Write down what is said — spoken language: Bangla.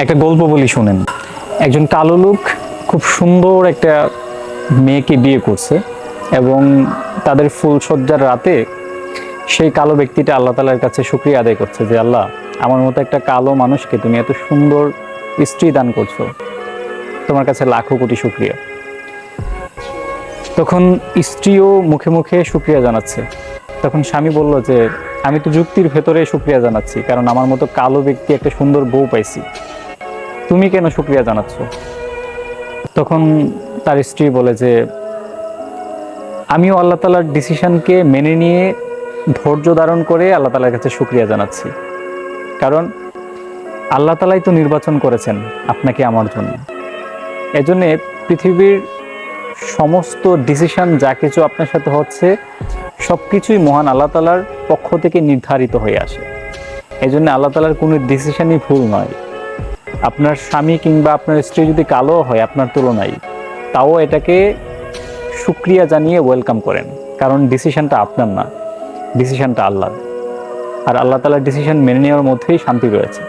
একটা গল্প বলি শুনেন। একজন কালো লোক খুব সুন্দর একটা মেয়েকে বিয়ে করছে এবং তাদের ফুলসজ্জার রাতে সেই কালো ব্যক্তিটা আল্লাহ তাআলার কাছে শুকরিয়া আদায় করছে যে আল্লাহ, আমার মতো একটা কালো মানুষকে তুমি এত সুন্দর স্ত্রী দান করছো, তোমার কাছে লাখো কোটি শুকরিয়া। তখন স্ত্রীও মুখে মুখে শুকরিয়া জানাচ্ছে। তখন স্বামী বলল যে আমি তো যুক্তির ভেতরে শুকরিয়া জানাচ্ছি, কারণ আমার মতো কালো ব্যক্তি একটা সুন্দর বউ পাইছি, তুমি কেন শুকরিয়া জানাচ্ছ? তখন তার স্ত্রী বলে যে আমিও আল্লাহ তাআলার ডিসিশনকে মেনে নিয়ে ধৈর্য ধারণ করে আল্লাহ তাআলার কাছে শুকরিয়া জানাচ্ছি, কারণ আল্লাহ তাআলাই তো নির্বাচন করেছেন আপনাকে আমার জন্য। এজন্য পৃথিবীর সমস্ত ডিসিশন যা কিছু আপনার সাথে হচ্ছে সব কিছুই মহান আল্লাহ তাআলার পক্ষ থেকে নির্ধারিত হয়ে আসে। এই জন্য আল্লাহ তাআলার কোনো ডিসিশনই ভুল নয়। আপনার স্বামী কিংবা আপনার স্ত্রী যদি কালো হয় আপনার তুলনায়, তাও এটাকে শুকরিয়া জানিয়ে ওয়েলকাম করেন, কারণ ডিসিশনটা আপনার না, ডিসিশনটা আল্লাহর। আর আল্লাহ তাআলার ডিসিশন মেনে নেওয়ার মধ্যেই শান্তি রয়েছে।